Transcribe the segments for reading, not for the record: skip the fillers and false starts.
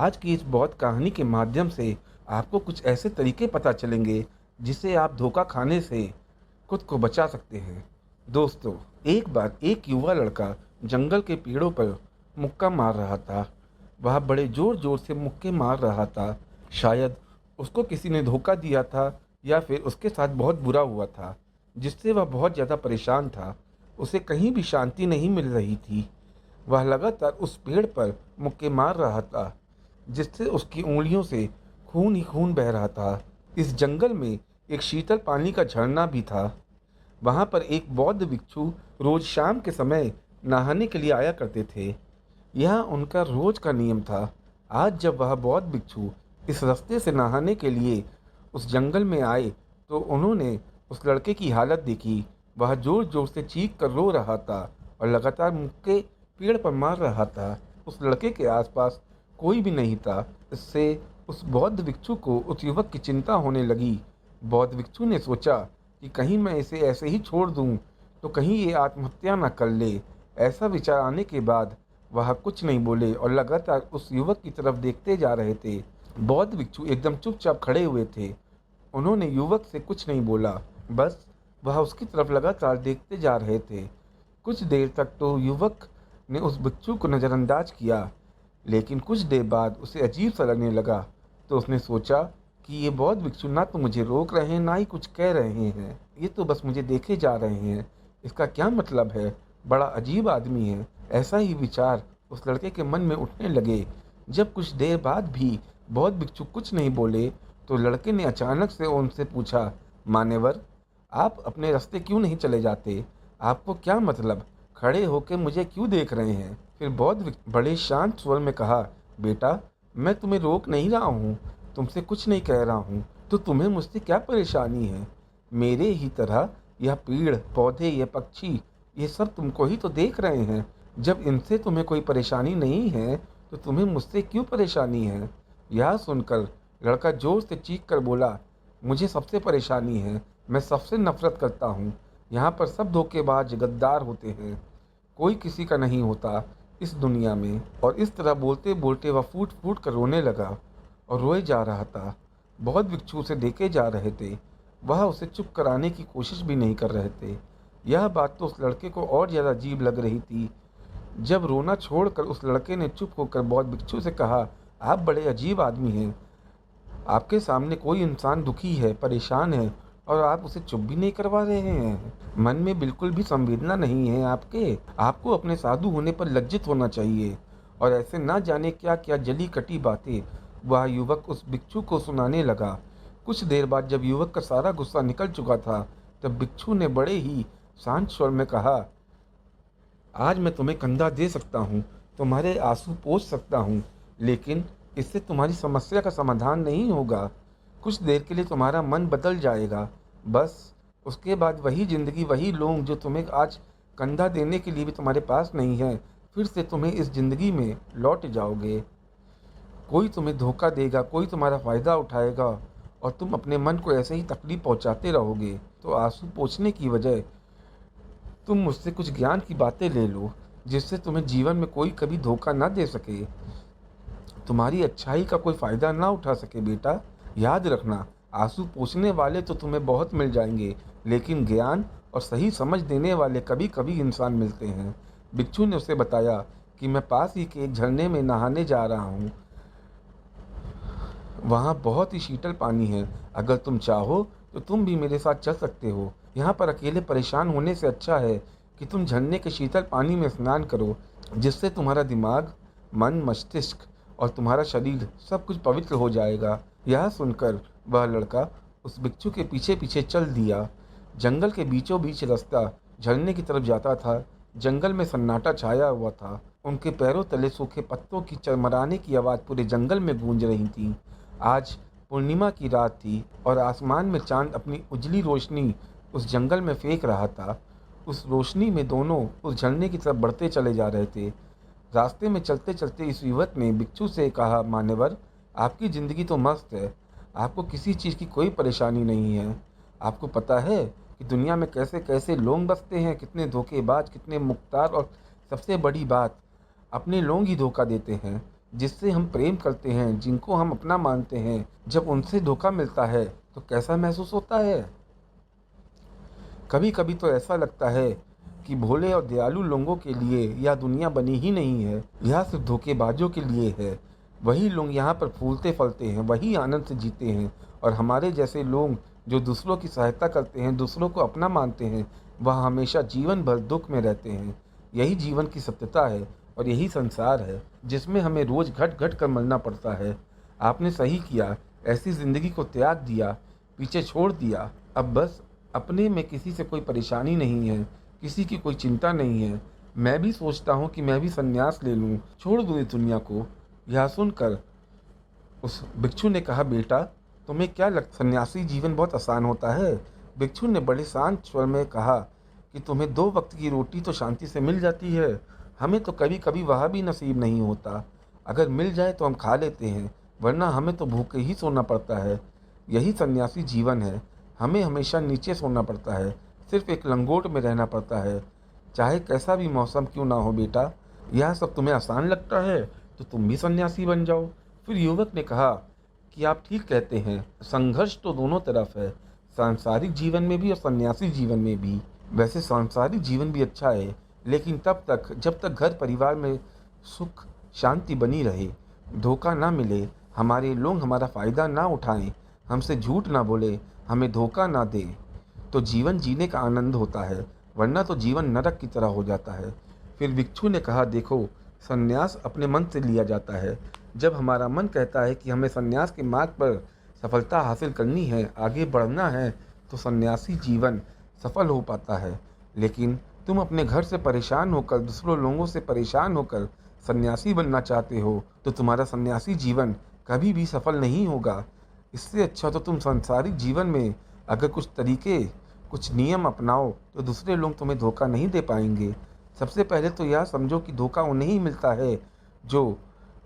आज की इस बहुत कहानी के माध्यम से आपको कुछ ऐसे तरीके पता चलेंगे जिससे आप धोखा खाने से खुद को बचा सकते हैं। दोस्तों, एक बार एक युवा लड़का जंगल के पेड़ों पर मुक्का मार रहा था। वह बड़े जोर जोर से मुक्के मार रहा था। शायद उसको किसी ने धोखा दिया था या फिर उसके साथ बहुत बुरा हुआ था, जिससे वह बहुत ज़्यादा परेशान था। उसे कहीं भी शांति नहीं मिल रही थी। वह लगातार उस पेड़ पर मुक्के मार रहा था, जिससे उसकी उँगलियों से खून ही खून बह रहा था। इस जंगल में एक शीतल पानी का झरना भी था। वहाँ पर एक बौद्ध भिक्षु रोज शाम के समय नहाने के लिए आया करते थे। यह उनका रोज का नियम था। आज जब वह बौद्ध भिक्षु इस रास्ते से नहाने के लिए उस जंगल में आए, तो उन्होंने उस लड़के की हालत देखी। वह जोर जोर से चीख कर रो रहा था और लगातार मुक्के पेड़ पर मार रहा था। उस लड़के के आसपास कोई भी नहीं था। इससे उस बौद्ध भिक्षु को उस युवक की चिंता होने लगी। बौद्ध भिक्षु ने सोचा कि कहीं मैं इसे ऐसे ही छोड़ दूं तो कहीं ये आत्महत्या न कर ले। ऐसा विचार आने के बाद वह कुछ नहीं बोले और लगातार उस युवक की तरफ देखते जा रहे थे। बौद्ध भिक्षु एकदम चुपचाप खड़े हुए थे। उन्होंने युवक से कुछ नहीं बोला, बस वह उसकी तरफ लगातार देखते जा रहे थे। कुछ देर तक तो युवक ने उस भिक्षु को नज़रअंदाज किया, लेकिन कुछ देर बाद उसे अजीब सा लगने लगा। तो उसने सोचा कि ये बौद्ध भिक्षु ना तो मुझे रोक रहे हैं, ना ही कुछ कह रहे हैं। ये तो बस मुझे देखे जा रहे हैं। इसका क्या मतलब है? बड़ा अजीब आदमी है। ऐसा ही विचार उस लड़के के मन में उठने लगे। जब कुछ देर बाद भी बौद्ध भिक्षु कुछ नहीं बोले, तो लड़के ने अचानक से उनसे पूछा, मान्यवर, आप अपने रास्ते क्यों नहीं चले जाते? आपको क्या मतलब? खड़े होकर मुझे क्यों देख रहे हैं? फिर बौद्ध भिक्षु बड़े शांत स्वर में कहा, बेटा, मैं तुम्हें रोक नहीं रहा हूँ, तुमसे कुछ नहीं कह रहा हूँ, तो तुम्हें मुझसे क्या परेशानी है? मेरे ही तरह यह पेड़ पौधे, यह पक्षी, ये सब तुमको ही तो देख रहे हैं। जब इनसे तुम्हें कोई परेशानी नहीं है, तो तुम्हें मुझसे क्यों परेशानी है? यह सुनकर लड़का जोर से चीख कर बोला, मुझे सबसे परेशानी है। मैं सबसे नफरत करता हूँ। यहाँ पर सब धोखेबाज गद्दार होते हैं। कोई किसी का नहीं होता इस दुनिया में। और इस तरह बोलते बोलते वह फूट फूट कर रोने लगा और रोए जा रहा था। बहुत भिक्षु उसे देखे जा रहे थे। वह उसे चुप कराने की कोशिश भी नहीं कर रहे थे। यह बात तो उस लड़के को और ज़्यादा अजीब लग रही थी। जब रोना छोड़कर उस लड़के ने चुप होकर बौद्ध भिक्षु से कहा, आप बड़े अजीब आदमी हैं। आपके सामने कोई इंसान दुखी है, परेशान है, और आप उसे चुप भी नहीं करवा रहे हैं। मन में बिल्कुल भी संवेदना नहीं है आपके। आपको अपने साधु होने पर लज्जित होना चाहिए। और ऐसे ना जाने क्या क्या जली कटी बातें वह युवक उस भिक्षु को सुनाने लगा। कुछ देर बाद जब युवक का सारा गुस्सा निकल चुका था, तब भिक्षु ने बड़े ही शांत स्वर में कहा, आज मैं तुम्हें कंधा दे सकता हूँ, तुम्हारे आंसू पोंछ सकता हूँ, लेकिन इससे तुम्हारी समस्या का समाधान नहीं होगा। कुछ देर के लिए तुम्हारा मन बदल जाएगा, बस। उसके बाद वही ज़िंदगी, वही लोग जो तुम्हें आज कंधा देने के लिए भी तुम्हारे पास नहीं है, फिर से तुम्हें इस ज़िंदगी में लौट जाओगे। कोई तुम्हें धोखा देगा, कोई तुम्हारा फ़ायदा उठाएगा, और तुम अपने मन को ऐसे ही तकलीफ पहुंचाते रहोगे। तो आंसू पोंछने की बजाय तुम मुझसे कुछ ज्ञान की बातें ले लो, जिससे तुम्हें जीवन में कोई कभी धोखा ना दे सके, तुम्हारी अच्छाई का कोई फ़ायदा ना उठा सके। बेटा, याद रखना, आंसू पोंछने वाले तो तुम्हें बहुत मिल जाएंगे, लेकिन ज्ञान और सही समझ देने वाले कभी कभी इंसान मिलते हैं। भिक्षु ने उसे बताया कि मैं पास ही के एक झरने में नहाने जा रहा हूँ। वहाँ बहुत ही शीतल पानी है। अगर तुम चाहो तो तुम भी मेरे साथ चल सकते हो। यहाँ पर अकेले परेशान होने से अच्छा है कि तुम झरने के शीतल पानी में स्नान करो, जिससे तुम्हारा दिमाग, मन, मस्तिष्क और तुम्हारा शरीर सब कुछ पवित्र हो जाएगा। यह सुनकर वह लड़का उस भिक्षु के पीछे पीछे चल दिया। जंगल के बीचों बीच रास्ता झरने की तरफ जाता था। जंगल में सन्नाटा छाया हुआ था। उनके पैरों तले सूखे पत्तों की चरमराने की आवाज़ पूरे जंगल में गूंज रही थी। आज पूर्णिमा की रात थी और आसमान में चांद अपनी उजली रोशनी उस जंगल में फेंक रहा था। उस रोशनी में दोनों उस झरने की तरफ बढ़ते चले जा रहे थे। रास्ते में चलते चलते इस युवक ने भिक्षु से कहा, मान्यवर, आपकी ज़िंदगी तो मस्त है। आपको किसी चीज़ की कोई परेशानी नहीं है। आपको पता है कि दुनिया में कैसे कैसे लोग बसते हैं, कितने धोखेबाज, कितने मुख्तार, और सबसे बड़ी बात, अपने लोग ही धोखा देते हैं। जिससे हम प्रेम करते हैं, जिनको हम अपना मानते हैं, जब उनसे धोखा मिलता है तो कैसा महसूस होता है? कभी कभी तो ऐसा लगता है कि भोले और दयालु लोगों के लिए यह दुनिया बनी ही नहीं है, यह सिर्फ धोखेबाजों के लिए है। वही लोग यहाँ पर फूलते फलते हैं, वही आनंद से जीते हैं, और हमारे जैसे लोग जो दूसरों की सहायता करते हैं, दूसरों को अपना मानते हैं, वह हमेशा जीवन भर दुख में रहते हैं। यही जीवन की सत्यता है और यही संसार है जिसमें हमें रोज घट घट कर मरना पड़ता है। आपने सही किया, ऐसी जिंदगी को त्याग दिया, पीछे छोड़ दिया। अब बस अपने में किसी से कोई परेशानी नहीं है, किसी की कोई चिंता नहीं है। मैं भी सोचता हूँ कि मैं भी संन्यास ले लूँ, छोड़ दूँ इस दुनिया को। यह सुनकर उस भिक्षु ने कहा, बेटा तुम्हें क्या लगता सन्यासी जीवन बहुत आसान होता है? भिक्षु ने बड़े शांत स्वर में कहा कि तुम्हें 2 वक्त की रोटी तो शांति से मिल जाती है, हमें तो कभी कभी वह भी नसीब नहीं होता। अगर मिल जाए तो हम खा लेते हैं, वरना हमें तो भूखे ही सोना पड़ता है। यही सन्यासी जीवन है, हमें हमेशा नीचे सोना पड़ता है, सिर्फ एक लंगोट में रहना पड़ता है, चाहे कैसा भी मौसम क्यों ना हो। बेटा यह सब तुम्हें आसान लगता है तो तुम भी सन्यासी बन जाओ। फिर युवक ने कहा कि आप ठीक कहते हैं, संघर्ष तो दोनों तरफ है, सांसारिक जीवन में भी और सन्यासी जीवन में भी। वैसे सांसारिक जीवन भी अच्छा है, लेकिन तब तक जब तक घर परिवार में सुख शांति बनी रहे, धोखा ना मिले, हमारे लोग हमारा फ़ायदा ना उठाएं, हमसे झूठ ना बोले, हमें धोखा ना दे, तो जीवन जीने का आनंद होता है, वरना तो जीवन नरक की तरह हो जाता है। फिर भिक्षु ने कहा, देखो संन्यास अपने मन से लिया जाता है। जब हमारा मन कहता है कि हमें संन्यास के मार्ग पर सफलता हासिल करनी है, आगे बढ़ना है, तो सन्यासी जीवन सफल हो पाता है। लेकिन तुम अपने घर से परेशान होकर, दूसरों लोगों से परेशान होकर सन्यासी बनना चाहते हो, तो तुम्हारा सन्यासी जीवन कभी भी सफल नहीं होगा। इससे अच्छा तो तुम सांसारिक जीवन में अगर कुछ तरीके, कुछ नियम अपनाओ, तो दूसरे लोग तुम्हें धोखा नहीं दे पाएंगे। सबसे पहले तो यह समझो कि धोखा उन्हें ही मिलता है जो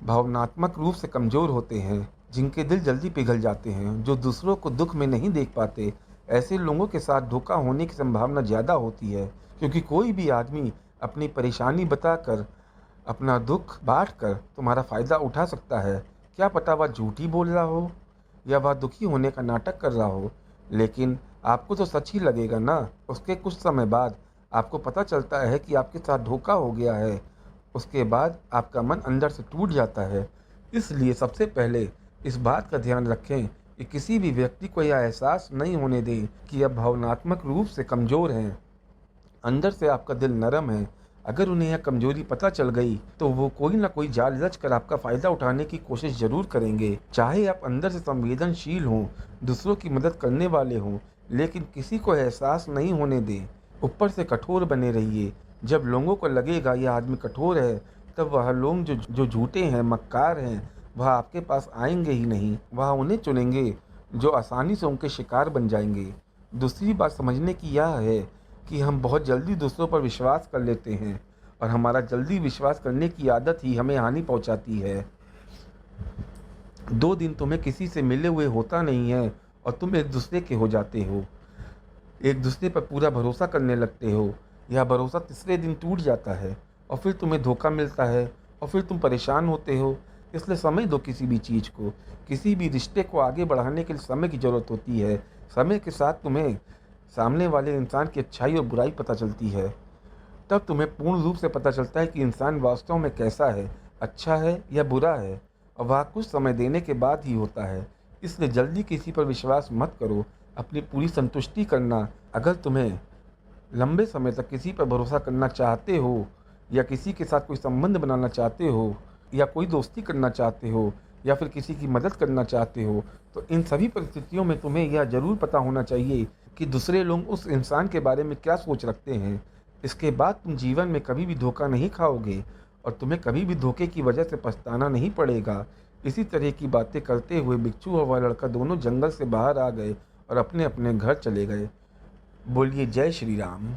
भावनात्मक रूप से कमज़ोर होते हैं, जिनके दिल जल्दी पिघल जाते हैं, जो दूसरों को दुख में नहीं देख पाते। ऐसे लोगों के साथ धोखा होने की संभावना ज़्यादा होती है, क्योंकि कोई भी आदमी अपनी परेशानी बताकर, अपना दुख बांटकर तुम्हारा फ़ायदा उठा सकता है। क्या पता वह झूठी बोल रहा हो या वह दुखी होने का नाटक कर रहा हो, लेकिन आपको तो सच ही लगेगा ना। उसके कुछ समय बाद आपको पता चलता है कि आपके साथ धोखा हो गया है। उसके बाद आपका मन अंदर से टूट जाता है। इसलिए सबसे पहले इस बात का ध्यान रखें कि किसी भी व्यक्ति को यह एहसास नहीं होने दें कि आप भावनात्मक रूप से कमज़ोर हैं। अंदर से आपका दिल नरम है। अगर उन्हें यह कमजोरी पता चल गई तो वो कोई ना कोई जाल रच कर आपका फ़ायदा उठाने की कोशिश ज़रूर करेंगे। चाहे आप अंदर से संवेदनशील हों, दूसरों की मदद करने वाले हों, लेकिन किसी को एहसास नहीं होने दें। ऊपर से कठोर बने रहिए। जब लोगों को लगेगा यह आदमी कठोर है, तब वह लोग जो झूठे हैं, मक्कार हैं, वह आपके पास आएंगे ही नहीं। वह उन्हें चुनेंगे जो आसानी से उनके शिकार बन जाएंगे। दूसरी बात समझने की यह है कि हम बहुत जल्दी दूसरों पर विश्वास कर लेते हैं, और हमारा जल्दी विश्वास करने की आदत ही हमें हानि पहुंचाती है। 2 दिन तुम्हें किसी से मिले हुए होता नहीं है और तुम एक दूसरे के हो जाते हो, एक दूसरे पर पूरा भरोसा करने लगते हो। यह भरोसा तीसरे दिन टूट जाता है और फिर तुम्हें धोखा मिलता है और फिर तुम परेशान होते हो। इसलिए समय दो किसी भी चीज़ को, किसी भी रिश्ते को आगे बढ़ाने के लिए समय की ज़रूरत होती है। समय के साथ तुम्हें सामने वाले इंसान की अच्छाई और बुराई पता चलती है। तब तुम्हें पूर्ण रूप से पता चलता है कि इंसान वास्तव में कैसा है, अच्छा है या बुरा है, और वह कुछ समय देने के बाद ही होता है। इसलिए जल्दी किसी पर विश्वास मत करो, अपनी पूरी संतुष्टि करना। अगर तुम्हें लंबे समय तक किसी पर भरोसा करना चाहते हो, या किसी के साथ कोई संबंध बनाना चाहते हो, या कोई दोस्ती करना चाहते हो, या फिर किसी की मदद करना चाहते हो, तो इन सभी परिस्थितियों में तुम्हें यह ज़रूर पता होना चाहिए कि दूसरे लोग उस इंसान के बारे में क्या सोच रखते हैं। इसके बाद तुम जीवन में कभी भी धोखा नहीं खाओगे और तुम्हें कभी भी धोखे की वजह से पछताना नहीं पड़ेगा। इसी तरह की बातें करते हुए भिक्षु और वह लड़का दोनों जंगल से बाहर आ गए और अपने अपने घर चले गए। बोलिए जय श्री राम।